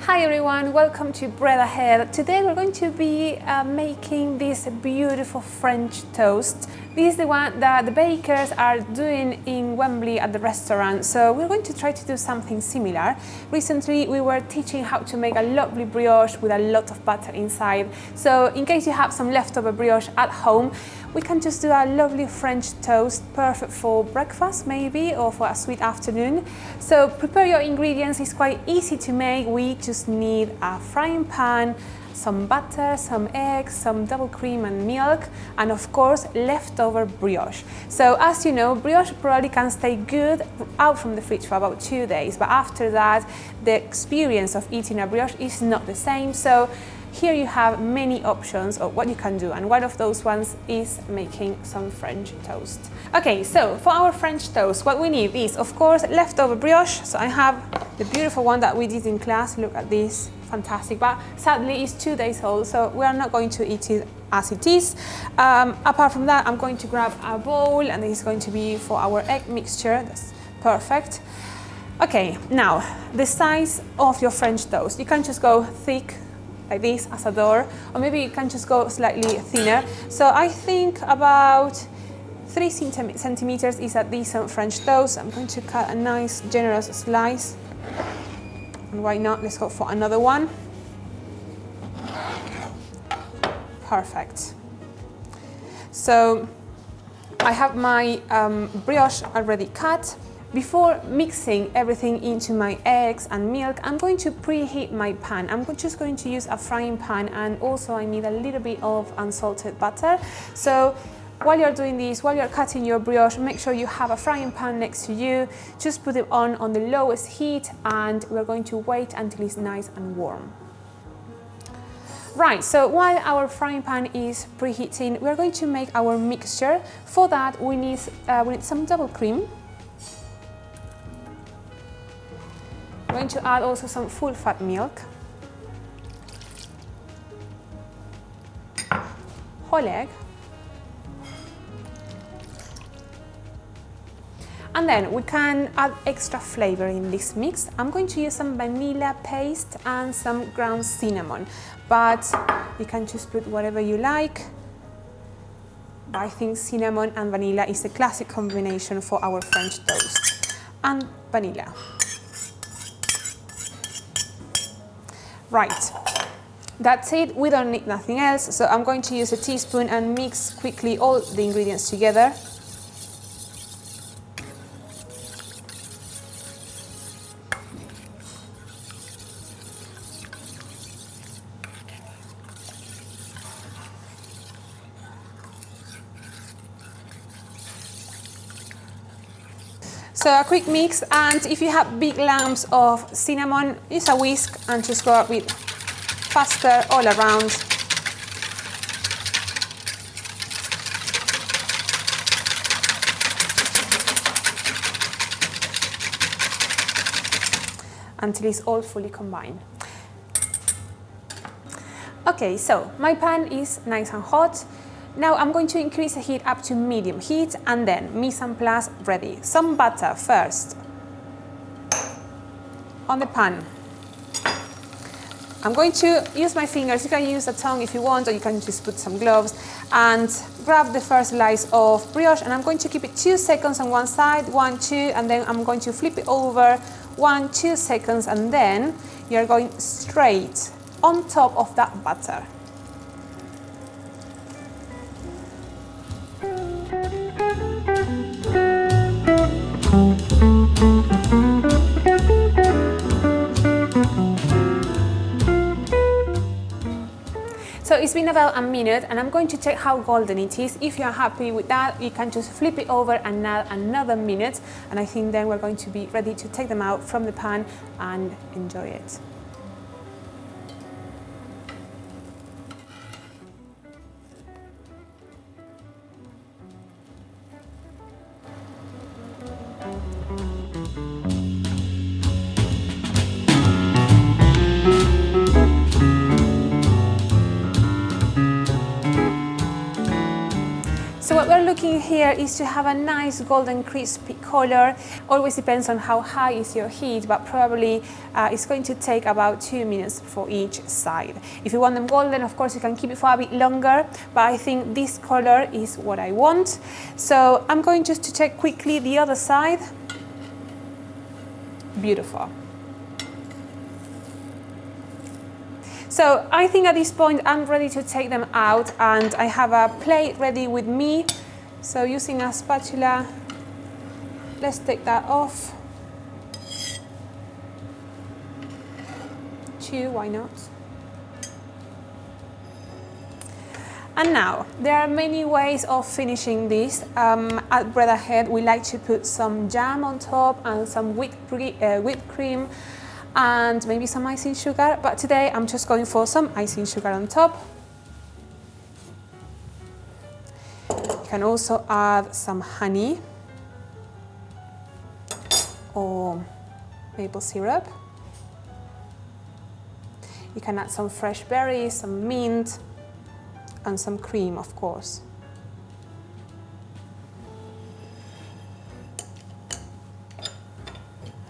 Hi everyone, welcome to Bread Ahead. Today we're going to be making this beautiful French toast. This is the one that the bakers are doing in Wembley at the restaurant, so we're going to try to do something similar. Recently we were teaching how to make a lovely brioche with a lot of butter inside, so in case you have some leftover brioche at home, we can just do a lovely French toast, perfect for breakfast maybe, or for a sweet afternoon. So prepare your ingredients, it's quite easy to make. We just need a frying pan, some butter, some eggs, some double cream and milk, and of course leftover brioche. So as you know, brioche probably can stay good out from the fridge for about 2 days, but after that the experience of eating a brioche is not the same. So here you have many options of what you can do, and one of those ones is making some French toast. Okay, so for our French toast, what we need is, of course, leftover brioche. So I have the beautiful one that we did in class. Look at this, fantastic, but sadly it's 2 days old, so we are not going to eat it as it is. Apart from that, I'm going to grab a bowl, and this is going to be for our egg mixture. That's perfect. Okay, now the size of your French toast. You can just go thick, like this, as a door, or maybe you can just go slightly thinner. So I think about 3 centimeters is a decent French toast. I'm going to cut a nice generous slice, and why not, let's go for another one. Perfect. So I have my brioche already cut. Before mixing everything into my eggs and milk, I'm going to preheat my pan. I'm just going to use a frying pan, and also I need a little bit of unsalted butter. So while you're doing this, while you're cutting your brioche, make sure you have a frying pan next to you. Just put it on the lowest heat, and we're going to wait until it's nice and warm. Right, so while our frying pan is preheating, we're going to make our mixture. For that, we need some double cream. I'm going to add also some full fat milk, whole egg, and then we can add extra flavor in this mix. I'm going to use some vanilla paste and some ground cinnamon, but you can just put whatever you like. I think cinnamon and vanilla is the classic combination for our French toast, and vanilla. Right, that's it, we don't need nothing else, so I'm going to use a teaspoon and mix quickly all the ingredients together. So a quick mix, and if you have big lumps of cinnamon, use a whisk and just go a bit faster all around. Until it's all fully combined. Okay, so my pan is nice and hot. Now I'm going to increase the heat up to medium heat, and then mise en place ready. Some butter first on the pan. I'm going to use my fingers. You can use a tongue if you want, or you can just put some gloves, and grab the first slice of brioche, and I'm going to keep it 2 seconds on one side, 1, 2, and then I'm going to flip it over, 1, 2 seconds, and then you're going straight on top of that butter. So it's been about a minute, and I'm going to check how golden it is. If you're happy with that, you can just flip it over and add another minute, and I think then we're going to be ready to take them out from the pan and enjoy it. So what we're looking here is to have a nice golden crispy color. Always depends on how high is your heat, but probably it's going to take about 2 minutes for each side. If you want them golden, of course you can keep it for a bit longer, but I think this color is what I want. So I'm going just to check quickly the other side. Beautiful. So I think at this point I'm ready to take them out, and I have a plate ready with me. So using a spatula, let's take that off. 2, why not? And now, there are many ways of finishing this. At Bread Ahead, we like to put some jam on top and some whipped cream and maybe some icing sugar, but today I'm just going for some icing sugar on top. You can also add some honey or maple syrup. You can add some fresh berries, some mint, and some cream, of course.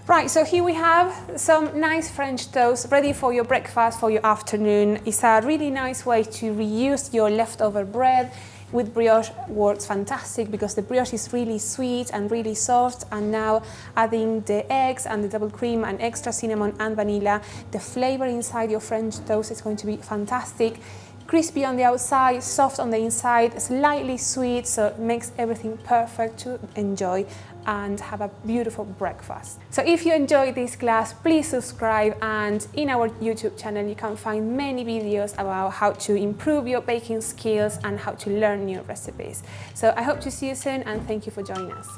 Right, so here we have some nice French toast ready for your breakfast, for your afternoon. It's a really nice way to reuse your leftover bread. With brioche works fantastic because the brioche is really sweet and really soft, and now adding the eggs and the double cream and extra cinnamon and vanilla, the flavor inside your French toast is going to be fantastic. Crispy on the outside, soft on the inside, slightly sweet, so it makes everything perfect to enjoy and have a beautiful breakfast. So if you enjoyed this class, please subscribe, and in our YouTube channel you can find many videos about how to improve your baking skills and how to learn new recipes. So I hope to see you soon, and thank you for joining us.